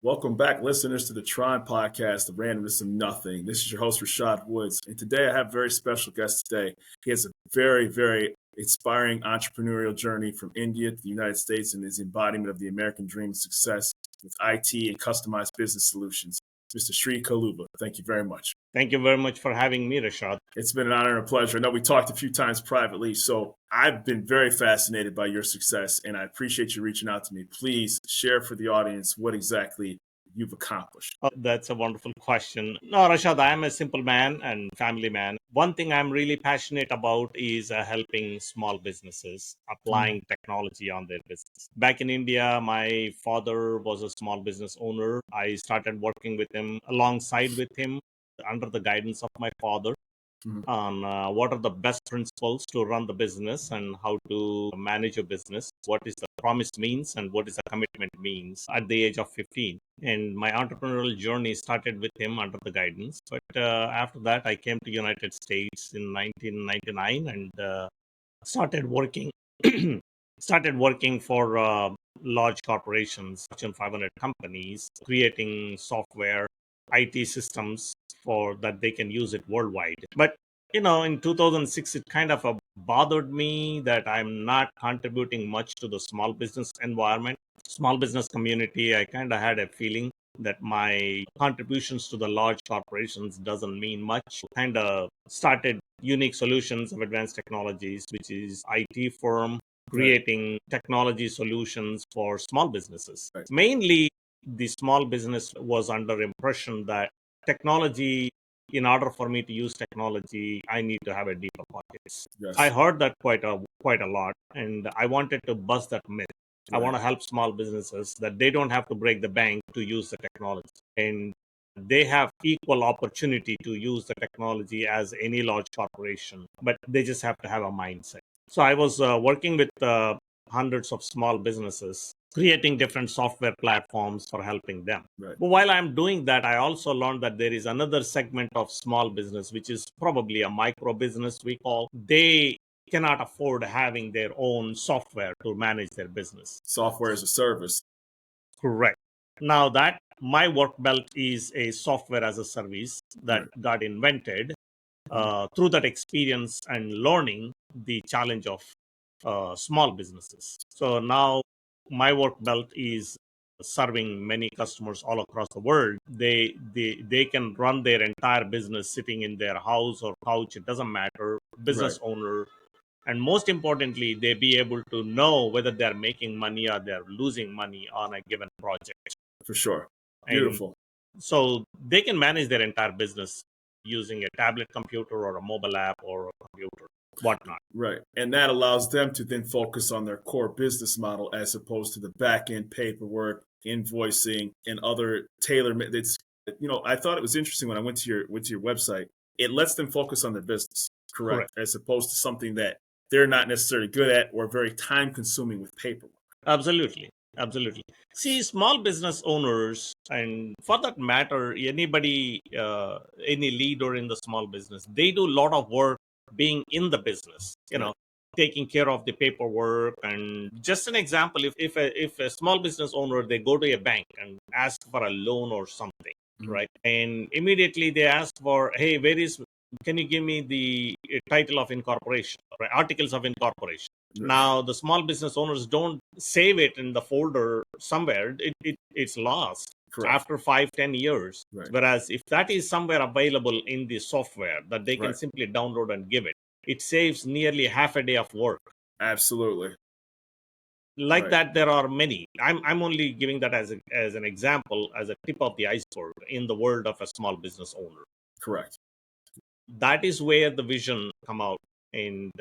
Welcome back, listeners, to the T.R.O.N podcast, The Randomness of Nothing. This is your host, Rashad Woods. And today I have a very special guest today. He has a very, very inspiring entrepreneurial journey from India to the United States and his embodiment of the American dream and success with IT and customized business solutions. Mr. Sreedhar Kaluva, thank you very much. Thank you very much for having me, Rashad. It's been an honor and a pleasure. I know we talked a few times privately, so I've been very fascinated by your success, and I appreciate you reaching out to me. Please share for the audience what exactly you've accomplished. Oh, that's a wonderful question. No, Rashad, I am a simple man and family man. One thing I'm really passionate about is helping small businesses applying technology on their business. Back in India, my father was a small business owner. I started working with him alongside with him under the guidance of my father on what are the best principles to run the business and how to manage a business, what is the promise means and what is the commitment means at the age of 15. And my entrepreneurial journey started with him under the guidance. But after that, I came to United States in 1999 and started working started working for large corporations, Fortune 500 companies, creating software, IT systems for that they can use it worldwide. But in 2006, it kind of bothered me that I'm not contributing much to the small business environment, small business community. I kind of had a feeling that my contributions to the large corporations doesn't mean much. Kind of started Unique Solutions of Advanced Technologies, which is IT firm creating technology solutions for small businesses. Right. Mainly, the small business was under impression that technology, in order for me to use technology, I need to have a deeper pockets. Yes. I heard that quite a lot, and I wanted to bust that myth. I want to help small businesses that they don't have to break the bank to use the technology, and they have equal opportunity to use the technology as any large corporation, but they just have to have a mindset. So I was working with hundreds of small businesses, creating different software platforms for helping them. Right. But while I'm doing that, I also learned that there is another segment of small business, which is probably a micro business we call. They cannot afford having their own software to manage their business. Software as a service. Correct. Now that my work belt is a software as a service that got invented through that experience and learning the challenge of small businesses. So now my work belt is serving many customers all across the world. They can run their entire business sitting in their house or couch. It doesn't matter. Business owner. And most importantly, they be able to know whether they're making money or they're losing money on a given project. For sure. Beautiful. And so they can manage their entire business using a tablet computer or a mobile app or a computer, whatnot. Right. And that allows them to then focus on their core business model as opposed to the back end paperwork, invoicing, and other tailor-made. It's, I thought it was interesting when I went to your website. It lets them focus on their business, correct? As opposed to something that they're not necessarily good at or very time consuming with paperwork. Absolutely. See, small business owners, and for that matter, anybody, any leader in the small business, they do a lot of work being in the business, taking care of the paperwork. And just an example, if a small business owner, they go to a bank and ask for a loan or something, right? And immediately they ask for, hey, can you give me the title of incorporation, right? Articles of incorporation. Now, the small business owners don't save it in the folder somewhere. It's lost after 5-10 years. Right. Whereas if that is somewhere available in the software that they can simply download and give it, it saves nearly half a day of work. Absolutely. Like that, there are many. I'm only giving that as an example, as a tip of the iceberg in the world of a small business owner. Correct. That is where the vision come out, and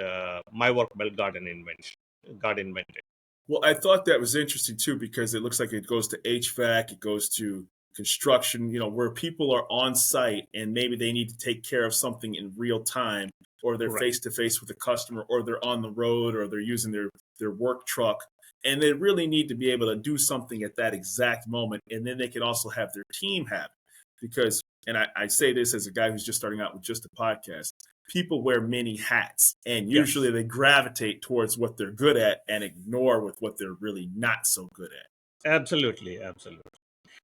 my work belt got invented. Well, I thought that was interesting too, because it looks like it goes to HVAC, it goes to construction, where people are on site and maybe they need to take care of something in real time, or they're face to face with a customer, or they're on the road, or they're using their work truck, and they really need to be able to do something at that exact moment. And then they can also have their team have it, because, and I say this as a guy who's just starting out with just a podcast, people wear many hats, and usually they gravitate towards what they're good at and ignore with what they're really not so good at. Absolutely.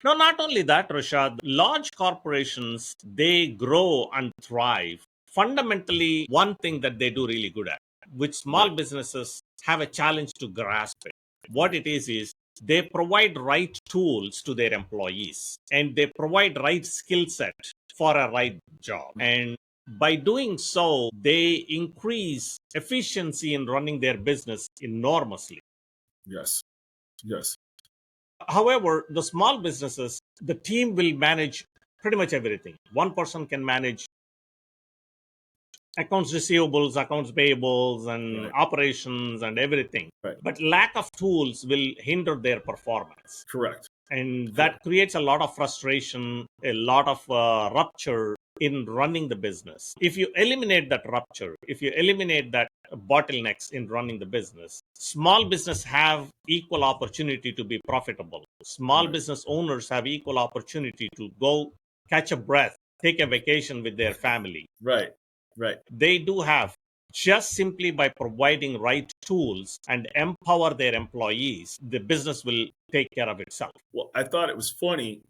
No, not only that, Rashad, large corporations, they grow and thrive. Fundamentally, one thing that they do really good at, which small Right. businesses have a challenge to grasp it. What Right. it is they provide right tools to their employees and they provide right skill set for a right job. And by doing so, they increase efficiency in running their business enormously. Yes. Yes. However, the small businesses, the team will manage pretty much everything. One person can manage accounts receivables, accounts payables, and Right. operations and everything. Right. But lack of tools will hinder their performance. Correct. And Correct. that creates a lot of frustration, a lot of rupture in running the business. If you eliminate that rupture, if you eliminate that bottlenecks in running the business, small business have equal opportunity to be profitable. Small Right. business owners have equal opportunity to go catch a breath, take a vacation with their family. Right. Right. They do have, just simply by providing right tools and empower their employees, the business will take care of itself. Well, I thought it was funny.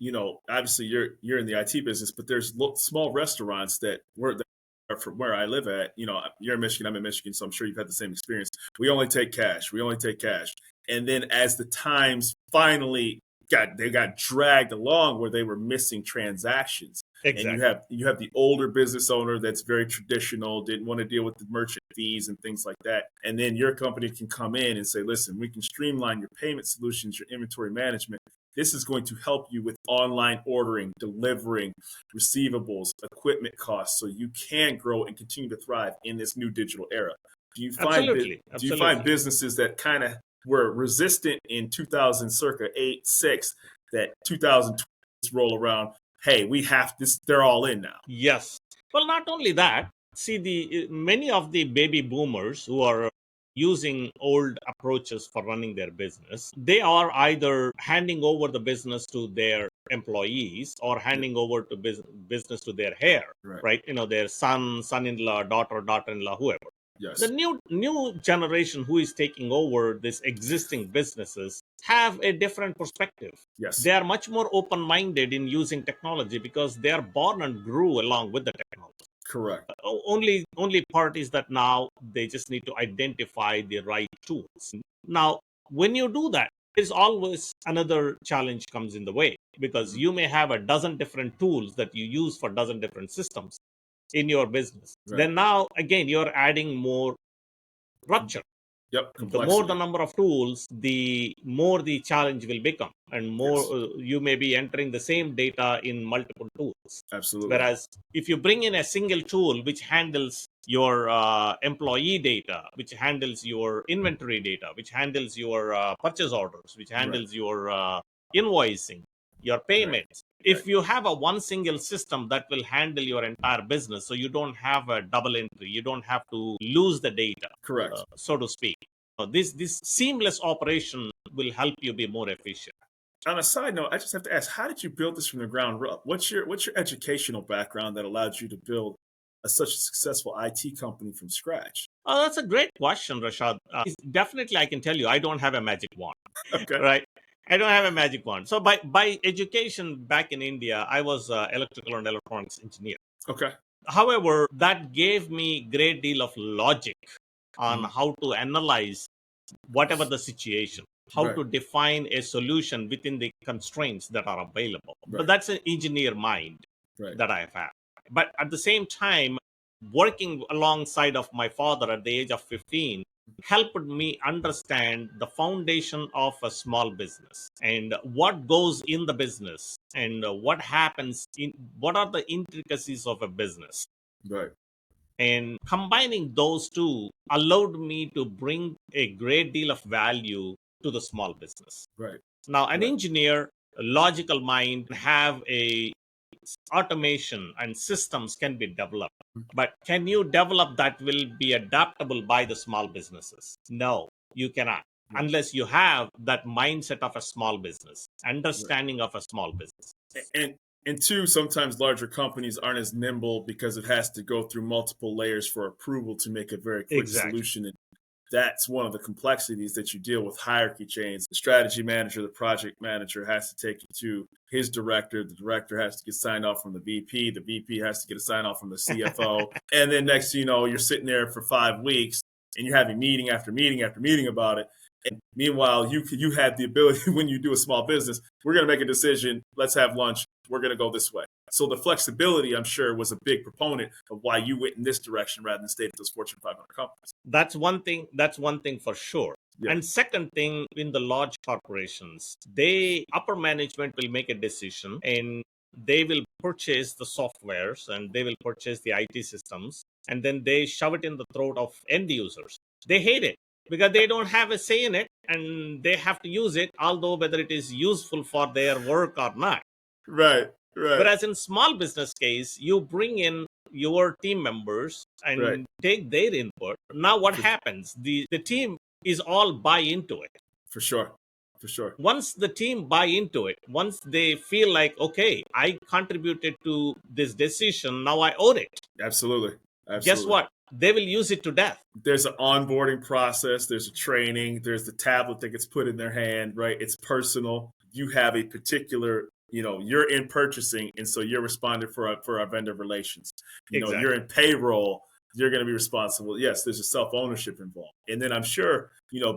Obviously you're in the IT business, but there's small restaurants that are from where I live at. You're in Michigan, I'm in Michigan, so I'm sure you've had the same experience. We only take cash. We only take cash. And then as the times finally got dragged along where they were missing transactions. And Exactly. you have the older business owner that's very traditional, didn't want to deal with the merchant fees and things like that. And then your company can come in and say, listen, we can streamline your payment solutions, your inventory management. This is going to help you with online ordering, delivering, receivables, equipment costs, so you can grow and continue to thrive in this new digital era. Absolutely. Do you find Absolutely. businesses that kind of were resistant in 2000, circa 8, 6, that 2020 roll around? Hey, we have this. They're all in now. Yes. Well, not only that, see, the many of the baby boomers who are using old approaches for running their business, they are either handing over the business to their employees or Yeah. handing over to business to their heir, Right. right? Their son-in-law, daughter-in-law, whoever. The Yes. new generation who is taking over this existing businesses have a different perspective. Yes. They are much more open-minded in using technology because they are born and grew along with the technology. Correct. Only part is that now they just need to identify the right tools. Now, when you do that, there's always another challenge comes in the way, because you may have a dozen different tools that you use for dozen different systems in your business. Right. Then now again you're adding more rupture. Yep. The more the Complexity. number of tools, the more the challenge will become, and more Yes. you may be entering the same data in multiple tools. Absolutely. Whereas if you bring in a single tool which handles your employee data, which handles your inventory data, which handles your purchase orders, which Right. handles your invoicing, your Right. payments, Right. if you have a one single system that will handle your entire business, so you don't have a double entry, you don't have to lose the data, Correct. so to speak. This seamless operation will help you be more efficient. On a side note, I just have to ask, how did you build this from the ground up? What's your educational background that allowed you to build such a successful IT company from scratch? Oh, that's a great question, Rashad. Definitely, I can tell you, I don't have a magic wand, Okay. right? I don't have a magic wand. So by education back in India, I was electrical and electronics engineer. Okay. However, that gave me great deal of logic on how to analyze whatever the situation, how Right. to define a solution within the constraints that are available. But Right. that's an engineer mind Right. that I've had. But at the same time, working alongside of my father at the age of 15 helped me understand the foundation of a small business and what goes in the business and what happens in what are the intricacies of a business. Right. And combining those two allowed me to bring a great deal of value to the small business. Right. Now, an Right. engineer, a logical mind, have a automation and systems can be developed. But can you develop that will be adaptable by the small businesses? No, you cannot. Right. Unless you have that mindset of a small business, Right. understanding of a small business. And two, sometimes larger companies aren't as nimble because it has to go through multiple layers for approval to make a very quick Exactly. solution. that's one of the complexities that you deal with hierarchy chains. The strategy manager, the project manager has to take you to his director. The director has to get signed off from the VP. The VP has to get a sign off from the CFO. And then next, you're sitting there for 5 weeks and you're having meeting after meeting after meeting about it. And meanwhile, you had the ability when you do a small business, we're going to make a decision. Let's have lunch. We're going to go this way. So the flexibility, I'm sure, was a big proponent of why you went in this direction rather than stay with those Fortune 500 companies. That's one thing. That's one thing for sure. Yeah. And second thing, in the large corporations, upper management will make a decision and they will purchase the softwares and they will purchase the IT systems, and then they shove it in the throat of end users. They hate it because they don't have a say in it and they have to use it, although whether it is useful for their work or not. Right. Whereas in small business case, you bring in your team members and take their input. Now what happens? The team is all buy into it. For sure. Once the team buy into it, once they feel like, okay, I contributed to this decision, now I own it. Absolutely. Guess what? They will use it to death. There's an onboarding process. There's a training. There's the tablet that gets put in their hand, right? It's personal. You have a particular, you're in purchasing, and so you're responding for our vendor relations. Exactly. You're in payroll. You're going to be responsible. Yes, there's a self-ownership involved. And then I'm sure,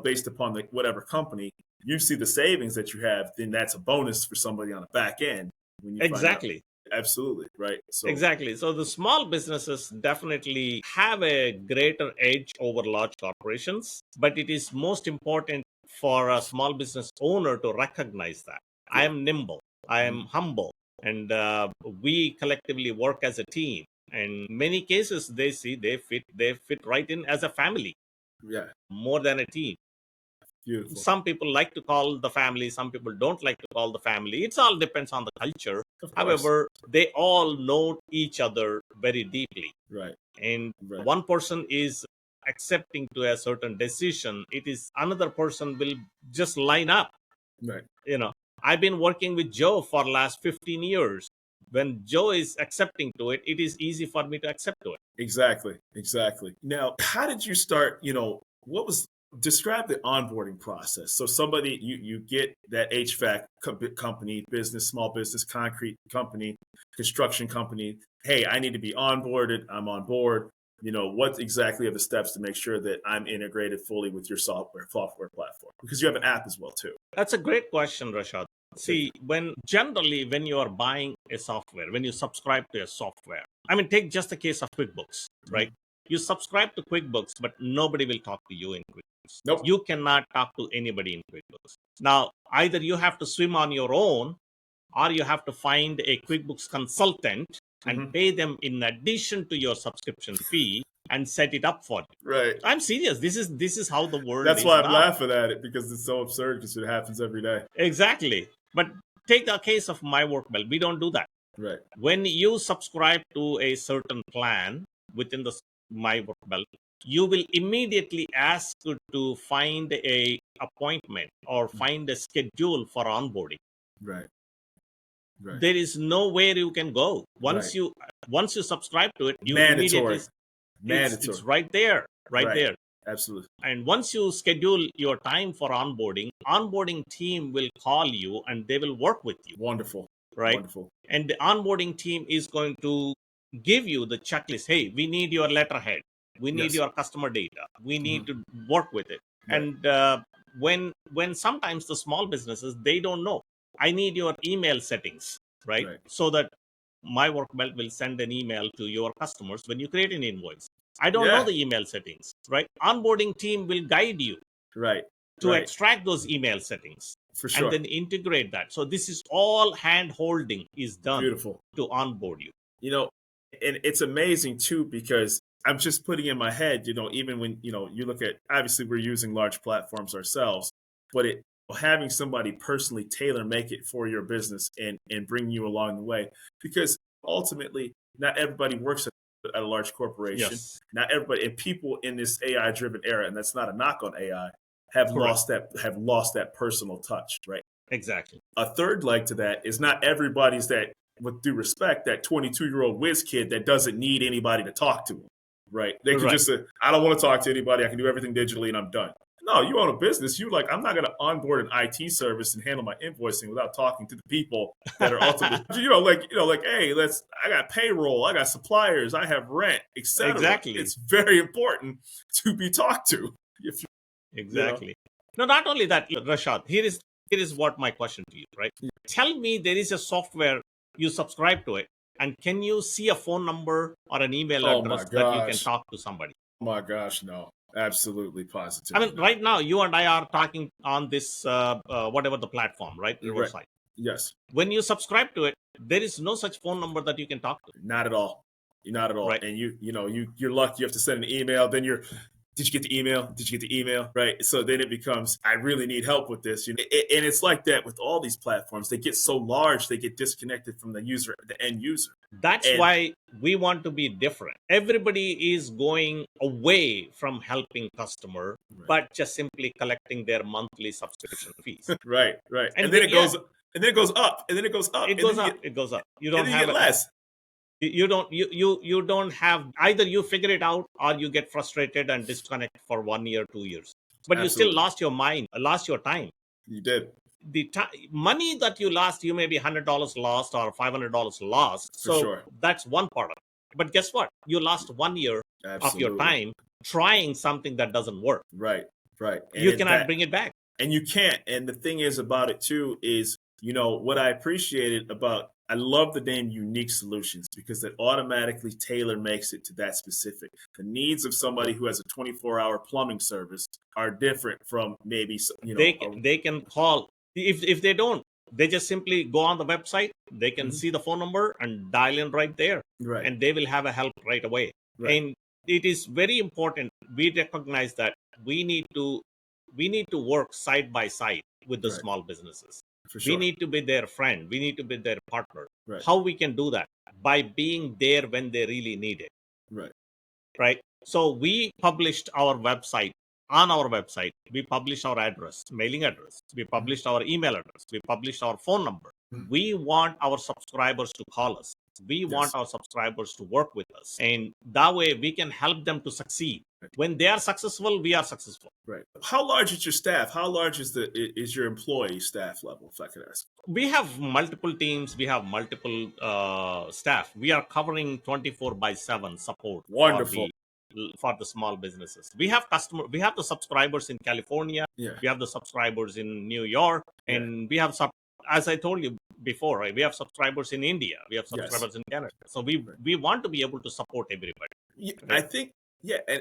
based upon whatever company, you see the savings that you have, then that's a bonus for somebody on the back end. When you Exactly. Absolutely. Right. Exactly. So the small businesses definitely have a greater edge over large corporations, but it is most important for a small business owner to recognize that. Yeah. I am nimble, I am humble, and we collectively work as a team. And in many cases, they fit right in as a family. Yeah. More than a team. Beautiful. Some people like to call the family, some people don't like to call the family. It all depends on the culture. However, they all know each other very deeply. Right. And one person is accepting to a certain decision. It is another person will just line up. Right. I've been working with Joe for the last 15 years. When Joe is accepting to it, it is easy for me to accept to it. Exactly. Now, how did you start, describe the onboarding process. So somebody, you get that HVAC company, small business, concrete company, construction company. Hey, I need to be onboarded. I'm on board. What exactly are the steps to make sure that I'm integrated fully with your software platform? Because you have an app as well, too. That's a great question, Rashad. See, when you are buying a software, when you subscribe to a software, take just the case of QuickBooks, right? You subscribe to QuickBooks, but nobody will talk to you in QuickBooks. Nope. You cannot talk to anybody in QuickBooks. Now, either you have to swim on your own, or you have to find a QuickBooks consultant and pay them in addition to your subscription fee and set it up for you. Right. I'm serious. This is how the world That's is why I'm now. laughing at it, because it's so absurd, because it happens every day. Exactly. But take the case of My Workbelt. We don't do that. Right. When you subscribe to a certain plan within the My Workbelt, you will immediately ask to find a appointment or find a schedule for onboarding. Right. There is nowhere you can go. Once you subscribe to it, you mandatory. It's right there. There. Absolutely. And once you schedule your time for onboarding team will call you and they will work with you. Wonderful. Right. Wonderful. And the onboarding team is going to give you the checklist. Hey, we need your letterhead. We need your customer data. We need to work with it. Right. And when sometimes the small businesses, they don't know. I need your email settings, right? So that My Workbelt will send an email to your customers when you create an invoice. I don't know the email settings, right? Onboarding team will guide you to extract those email settings. For sure. And then integrate that. So this is all hand holding is done to onboard you. And it's amazing too, because I'm just putting in my head, even when, you look at, obviously we're using large platforms ourselves, but having somebody personally tailor make it for your business and bring you along the way, because ultimately not everybody works at a large corporation. Yes. Not everybody, and people in this AI driven era, and that's not a knock on AI, have lost that personal touch, right? Exactly. A third leg to that is not everybody's that, with due respect, that 22-year-old whiz kid that doesn't need anybody to talk to him, right? They could Right. just say, I don't want to talk to anybody. I can do everything digitally and I'm done. No, you own a business. You like, I'm not going to onboard an IT service and handle my invoicing without talking to the people that are ultimately, hey, I got payroll, I got suppliers, I have rent, etc. Exactly. It's very important to be talked to. If you, Exactly. No, not only that, Rashad, here is what my question to you, right? Tell me there is a software, you subscribe to it, and can you see a phone number or an email oh my address that you can gosh. talk to somebody? Oh my gosh, no. Absolutely, I positively. mean, right now, you and I are talking on this, whatever the platform, right? Riverside. Right. Yes. When you subscribe to it, there is no such phone number that you can talk to. Not at all. Not at all. Right. And you're lucky you have to send an email. Then did you get the email? Did you get the email? Right. So then it becomes, I really need help with this. And it's like that with all these platforms. They get so large, they get disconnected from the end user. That's why we want to be different. Everybody is going away from helping customer, but just simply collecting their monthly subscription fees. Right. And then it goes up. And then it goes up. It goes up. It goes up. You don't have less. You don't have, either you figure it out or you get frustrated and disconnect for 1 year, 2 years. But you still lost your mind, lost your time. You did. The money that you lost, you may be $100 lost or $500 lost. So that's one part of it. But guess what? You lost 1 year of your time trying something that doesn't work. Right. And you cannot bring it back. And you can't. And the thing is about it too is, what I appreciated about, I love the name Unique Solutions because it automatically tailor makes it to that specific. The needs of somebody who has a 24-hour plumbing service are different from maybe, they can call. If they don't, they just simply go on the website. They can see the phone number and dial in right there. Right. And they will have a help right away. Right. And it is very important. We recognize that we need to work side by side with the small businesses. We need to be their friend. We need to be their partner. Right. How we can do that? By being there when they really need it. Right. So we published our website. On our website, we publish our address, mailing address. We published our email address. We published our phone number. We want our subscribers to call us. We want our subscribers to work with us. And that way we can help them to succeed. When they are successful, we are successful. Right. How large is your staff? How large is your employee staff level, if I could ask? We have multiple teams. We have multiple staff. We are covering 24/7 support. Wonderful. For the small businesses. We have the subscribers in California. Yeah. We have the subscribers in New York. And we have, as I told you before, right, we have subscribers in India. We have subscribers in Canada. So we want to be able to support everybody. Yeah, right? I think,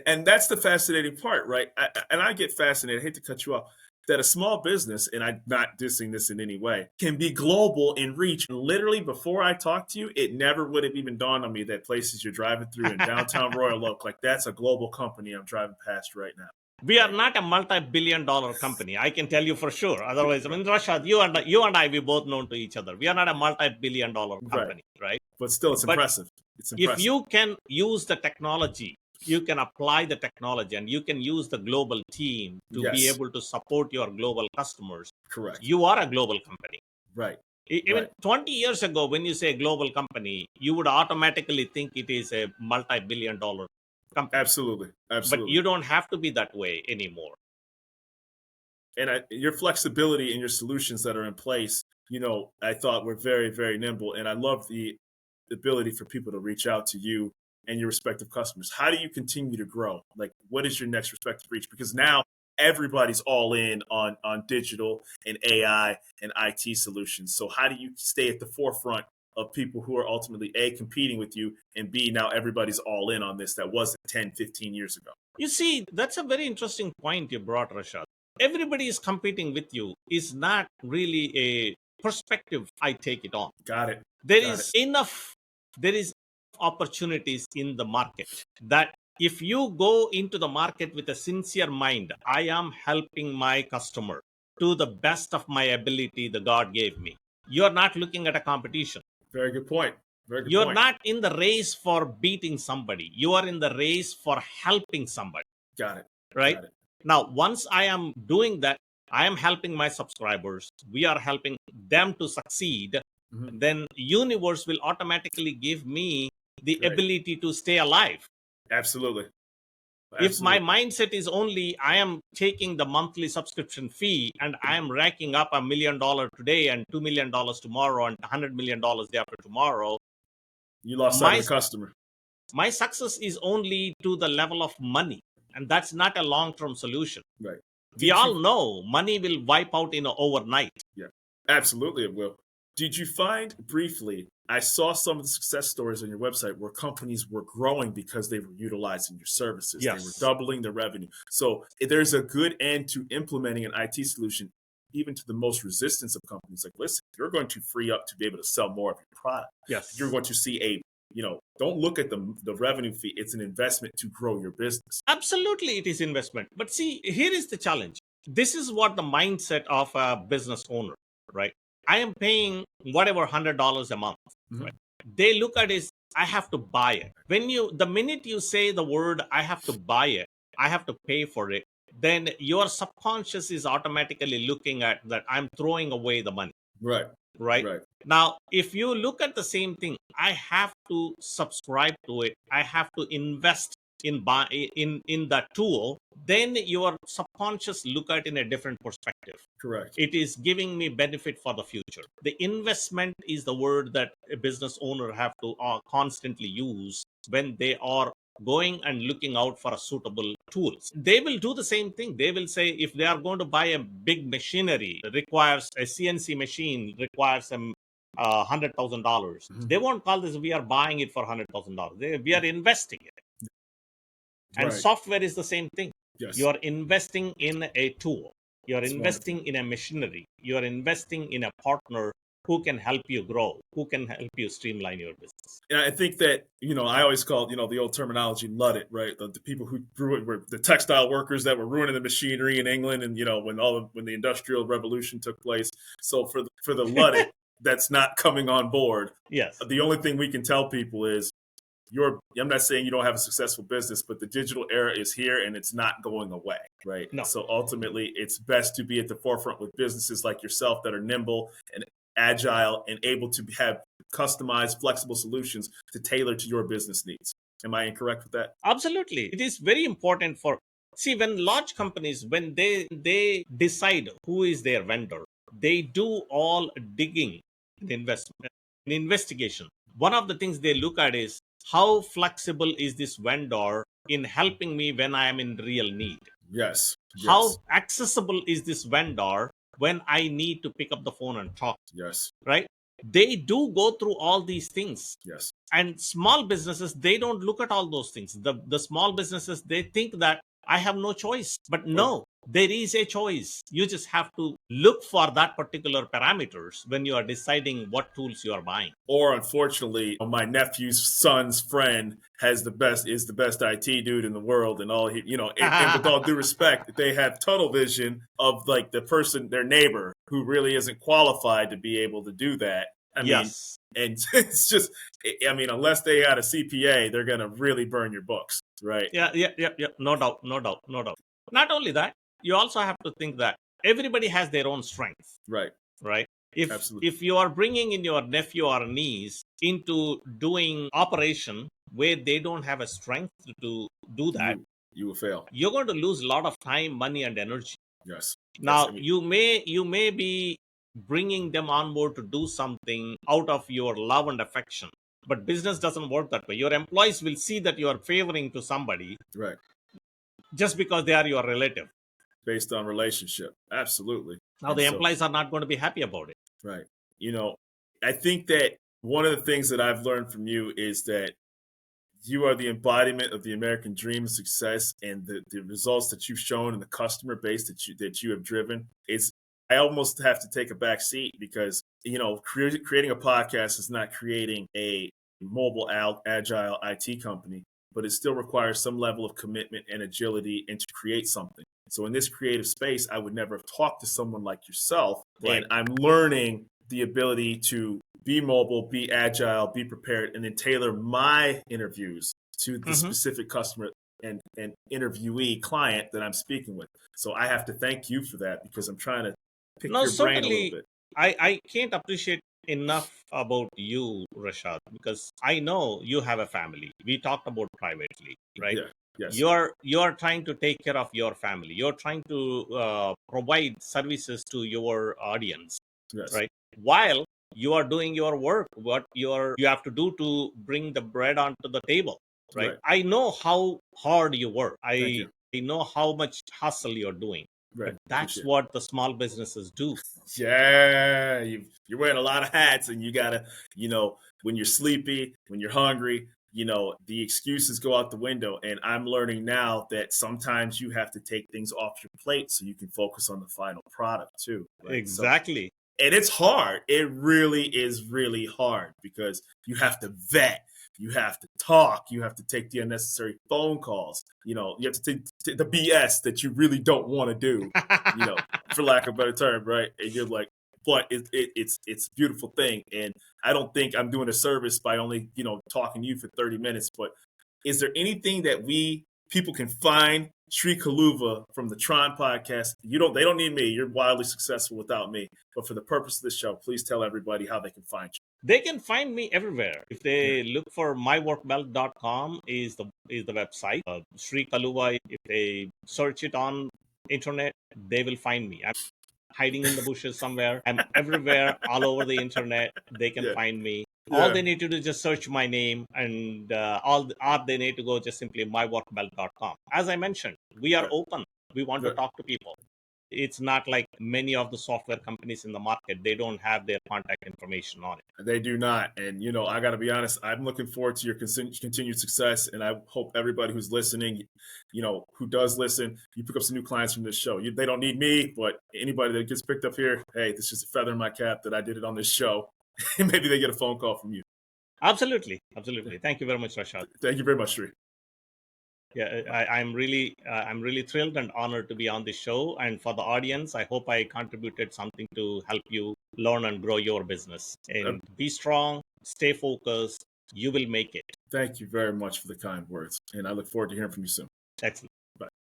and that's the fascinating part, right? I get fascinated, I hate to cut you off, that a small business, and I'm not dissing this in any way, can be global in reach. And literally, before I talked to you, it never would have even dawned on me that places you're driving through in downtown Royal Oak, like that's a global company I'm driving past right now. We are not a multi-billion-dollar company. I can tell you for sure. Otherwise, I mean, Rashad, you and I, we both known to each other. We are not a multi-billion-dollar company, right? But still, it's impressive. It's impressive. If you can use the technology, you can apply the technology, and you can use the global team to be able to support your global customers. Correct. You are a global company. Right. Even 20 years ago, when you say global company, you would automatically think it is a multi-billion-dollar company. Absolutely. But you don't have to be that way anymore. And your flexibility and your solutions that are in place, I thought were very, very nimble. And I love the ability for people to reach out to you and your respective customers. How do you continue to grow? Like, what is your next respective reach? Because now everybody's all in on digital and AI and IT solutions. So how do you stay at the forefront of people who are ultimately A, competing with you, and B, now everybody's all in on this that wasn't 10, 15 years ago? You see, that's a very interesting point you brought, Rashad. Everybody is competing with you is not really a perspective I take it on. Got it. There is opportunities in the market that if you go into the market with a sincere mind, I am helping my customer to the best of my ability the God gave me. You're not looking at a competition. Very good point. You're not in the race for beating somebody. You are in the race for helping somebody. Got it. Right? Got it. Now, once I am doing that, I am helping my subscribers. We are helping them to succeed. Then universe will automatically give me the ability to stay alive. Absolutely. If my Absolutely. mindset is only I am taking the monthly subscription fee and I am racking up $1 million today and $2 million tomorrow and $100 million day after tomorrow, You lost sight of my the customer. my success is only to the level of money, and that's not a long-term solution. Right. We Did all you? know money will wipe out in overnight. Yeah. Absolutely, it will. Did you find briefly? I saw some of the success stories on your website where companies were growing because they were utilizing your services. They were Yes, doubling their revenue. So there's a good end to implementing an IT solution, even to the most resistance of companies. Like, listen, you're going to free up to be able to sell more of your product. You're yes, going to see don't look at the revenue fee. It's an investment to grow your business. absolutely, it is investment. But see, here is the challenge. This is what the mindset of a business owner, right? I am paying whatever $100 a month, Mhm. right? They look at it, I have to buy it. The minute you say the word I have to buy it, I have to pay for it, then your subconscious is automatically looking at that I'm throwing away the money, Right. right? Right. Now, if you look at the same thing, I have to subscribe to it. I have to invest in that tool. Then your subconscious look at it in a different perspective. Correct. It is giving me benefit for the future. The investment is the word that a business owner have to constantly use when they are going and looking out for a suitable tools. They will do the same thing. They will say if they are going to buy a big machinery, requires a CNC machine, requires a $100,000. Mhm. They won't call this we are buying it for $100,000. We are investing it. And Right. software is the same thing. You Yes. are investing in a tool. You are It's wonderful. investing in a machinery. You are investing in a partner who can help you grow, who can help you streamline your business. And I think that, I always call, the old terminology Luddit, right? The people who ruined were the textile workers that were ruining the machinery in England, and when the Industrial Revolution took place. So for the Luddit that's not coming on board, Yes. the only thing we can tell people is I'm not saying you don't have a successful business, but the digital era is here and it's not going away, right? No. So ultimately, it's best to be at the forefront with businesses like yourself that are nimble and agile and able to have customized, flexible solutions to tailor to your business needs. Am I incorrect with that? Absolutely. It is very important for see when large companies when they decide who is their vendor, they do all digging in investment in investigation. One of the things they look at is how flexible is this vendor in helping me when I am in real need? Yes. Yes. How accessible is this vendor when I need to pick up the phone and talk, Yes. right? They do go through all these things. Yes. And small businesses, they don't look at all those things. The small businesses, they think that I have no choice. But no, there is a choice. You just have to look for that particular parameters when you are deciding what tools you are buying. Or unfortunately, my nephew's son's friend is the best IT dude in the world, and all and with all due respect, they have tunnel vision of like the person, their neighbor, who really isn't qualified to be able to do that. I mean, Yes. and it's just, unless they got a CPA, they're gonna really burn your books, right? Yeah. No doubt, no doubt, no doubt. Not only that, you also have to think that everybody has their own strength, Right. right? If Absolutely. if you are bringing in your nephew or niece into doing operation where they don't have a strength to do that, You will fail. you're going to lose a lot of time, money, and energy. Yes. Yes. Now you may be bringing them on board to do something out of your love and affection, but business doesn't work that way. Your employees will see that you are favoring to somebody right. just because they are your relative. Based on relationship. Absolutely. Now And the so, employees are not going to be happy about it. right. I think that one of the things that I've learned from you is that you are the embodiment of the American dream of success, and the results that you've shown and the customer base that you have driven. I almost have to take a back seat because creating a podcast is not creating a mobile agile IT company, but it still requires some level of commitment and agility and to create something. So in this creative space, I would never have talked to someone like yourself, Right. and I'm learning the ability to be mobile, be agile, be prepared, and then tailor my interviews to the Mhm. specific customer and interviewee client that I'm speaking with. So I have to thank you for that because I'm trying to pick No, your brain a little certainly, bit. I can't appreciate enough about you, Rashad, because I know you have a family. We talked about privately, right? Yeah. Yes. You're trying to take care of your family. You're trying to provide services to your audience, Yes. right? While you are doing your work, what you have to do to bring the bread onto the table, right? Right. I know how hard you work. Thank you. I know how much hustle you're doing, but Right. that's Appreciate what the small businesses do. it. Yeah. You're wearing a lot of hats, and you gotta, when you're sleepy, when you're hungry, the excuses go out the window. And I'm learning now that sometimes you have to take things off your plate so you can focus on the final product too. Right. So, Exactly. and it's hard. It really is really hard because you have to vet, you have to talk, you have to take the unnecessary phone calls, you have to take the BS that you really don't want to do, you know, for lack of a better term, right? And you're like, but it's a beautiful thing, and I don't think I'm doing a service by only talking to you for 30 minutes. But is there anything that we people can find Sri Kaluva from the T.R.O.N podcast? They don't need me. You're wildly successful without me. But for the purpose of this show, please tell everybody how they can find you. They can find me everywhere. If Yeah. they look for myworkbelt.com is the website. Sri Kaluva, if they search it on internet, they will find me. I'm hiding in the bushes somewhere. I'm everywhere, all over the internet. They can Yeah. find me. All Yeah. they need to do is just search my name, and all they need to go just simply myworkbelt.com. As I mentioned, we are Right. open. We want to Right. talk to people. It's not like many of the software companies in the market, they don't have their contact information on it. They do not. And, I got to be honest, I'm looking forward to your continued success. And I hope everybody who's listening, who does listen, you pick up some new clients from this show. They don't need me, but anybody that gets picked up here, hey, this is just a feather in my cap that I did it on this show. And maybe they get a phone call from you. Absolutely. Thank you very much, Rashad. Thank you very much, Sri. Yeah, I'm really thrilled and honored to be on this show. And for the audience, I hope I contributed something to help you learn and grow your business. And be strong, stay focused. You will make it. Thank you very much for the kind words. And I look forward to hearing from you soon. Excellent.